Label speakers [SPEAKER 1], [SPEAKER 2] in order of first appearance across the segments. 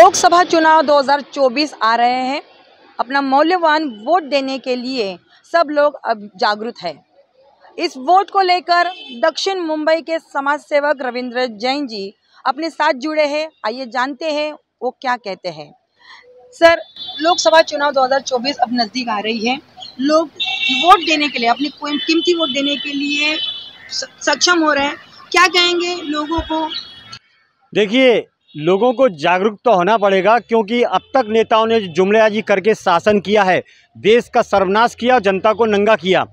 [SPEAKER 1] लोकसभा चुनाव 2024 आ रहे हैं। अपना मूल्यवान वोट देने के लिए सब लोग अब जागरूक हैं। इस वोट को लेकर दक्षिण मुंबई के समाज सेवक रविंद्र जैन जी अपने साथ जुड़े हैं। आइए जानते हैं वो क्या कहते हैं। सर, लोकसभा चुनाव 2024 अब नज़दीक आ रही है। लोग वोट देने के लिए, अपनी कीमती वोट देने के लिए सक्षम हो रहे हैं। क्या कहेंगे लोगों को?
[SPEAKER 2] देखिए, लोगों को जागरूक तो होना पड़ेगा, क्योंकि अब तक नेताओं ने जुमलेबाजी करके शासन किया है, देश का सर्वनाश किया, जनता को नंगा किया।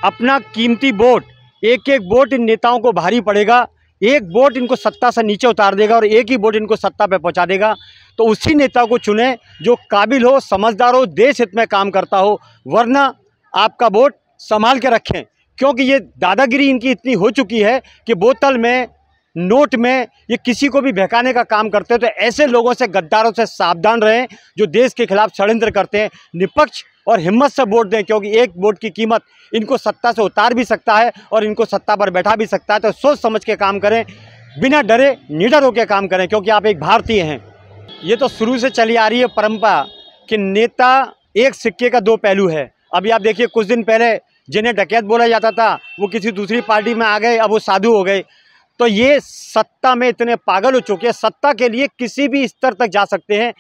[SPEAKER 2] अपना कीमती वोट, एक एक वोट इन नेताओं को भारी पड़ेगा। एक वोट इनको सत्ता से नीचे उतार देगा और एक ही वोट इनको सत्ता पे पहुंचा देगा। तो उसी नेता को चुने जो काबिल हो, समझदार हो, देश हित में काम करता हो। वरना आपका वोट संभाल के रखें, क्योंकि ये दादागिरी इनकी इतनी हो चुकी है कि बोतल में, नोट में ये किसी को भी बहकाने का काम करते हैं। तो ऐसे लोगों से, गद्दारों से सावधान रहें जो देश के खिलाफ षड्यंत्र करते हैं। निष्पक्ष और हिम्मत से वोट दें, क्योंकि एक वोट की कीमत इनको सत्ता से उतार भी सकता है और इनको सत्ता पर बैठा भी सकता है। तो सोच समझ के काम करें, बिना डरे निडर होकर काम करें, क्योंकि आप एक भारतीय हैं। ये तो शुरू से चली आ रही है परंपरा कि नेता एक सिक्के का दो पहलू है। अभी आप देखिए, कुछ दिन पहले जिन्हें डकैत बोला जाता था वो किसी दूसरी पार्टी में आ गए, अब वो साधु हो गए। तो ये सत्ता में इतने पागल हो चुके हैं, सत्ता के लिए किसी भी स्तर तक जा सकते हैं,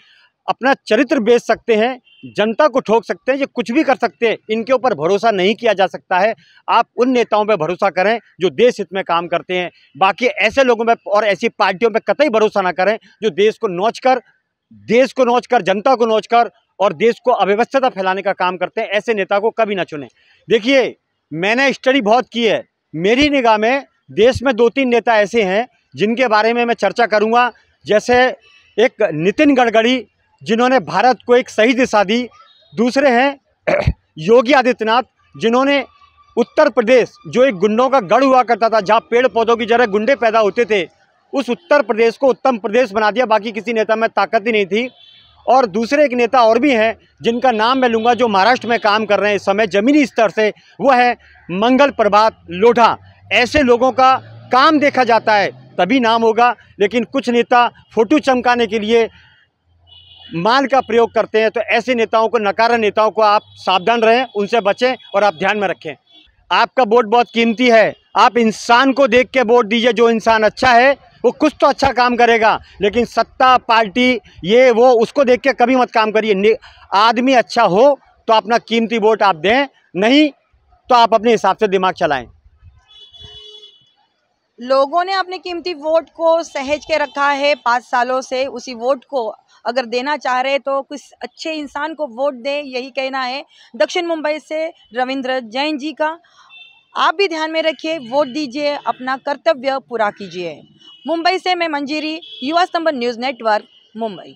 [SPEAKER 2] अपना चरित्र बेच सकते हैं, जनता को ठोक सकते हैं, ये कुछ भी कर सकते हैं। इनके ऊपर भरोसा नहीं किया जा सकता है। आप उन नेताओं पे भरोसा करें जो देश हित में काम करते हैं। बाकी ऐसे लोगों पे और ऐसी पार्टियों पे कतई भरोसा ना करें जो देश को नोचकर, जनता को नोचकर और देश को अव्यवस्था फैलाने का काम करते हैं। ऐसे नेता को कभी ना चुनें। देखिए, मैंने स्टडी बहुत की है। मेरी निगाह में देश में 2-3 नेता ऐसे हैं जिनके बारे में मैं चर्चा करूंगा। जैसे एक नितिन गडकरी, जिन्होंने भारत को एक सही दिशा दी। दूसरे हैं योगी आदित्यनाथ, जिन्होंने उत्तर प्रदेश, जो एक गुंडों का गढ़ हुआ करता था, जहां पेड़ पौधों की जगह गुंडे पैदा होते थे, उस उत्तर प्रदेश को उत्तम प्रदेश बना दिया। बाकी किसी नेता में ताकत ही नहीं थी। और दूसरे एक नेता और भी हैं जिनका नाम मैं लूँगा, जो महाराष्ट्र में काम कर रहे हैं इस समय ज़मीनी स्तर से, वो है मंगल प्रभात लोढ़ा। ऐसे लोगों का काम देखा जाता है तभी नाम होगा। लेकिन कुछ नेता फोटो चमकाने के लिए माल का प्रयोग करते हैं। तो ऐसे नेताओं को, नकारा नेताओं को आप सावधान रहें, उनसे बचें और आप ध्यान में रखें। आपका वोट बहुत कीमती है। आप इंसान को देख के वोट दीजिए। जो इंसान अच्छा है वो कुछ तो अच्छा काम करेगा, लेकिन सत्ता, पार्टी, ये वो, उसको देख के कभी मत काम करिए। आदमी अच्छा हो तो अपना कीमती वोट आप दें, नहीं तो आप अपने हिसाब से दिमाग चलाएं।
[SPEAKER 1] लोगों ने अपने कीमती वोट को सहेज के रखा है 5 सालों से। उसी वोट को अगर देना चाह रहे तो कुछ अच्छे इंसान को वोट दें, यही कहना है दक्षिण मुंबई से रविंद्र जैन जी का। आप भी ध्यान में रखिए, वोट दीजिए, अपना कर्तव्य पूरा कीजिए। मुंबई से मैं मंजीरी, युवा स्तंभ न्यूज़ नेटवर्क, मुंबई।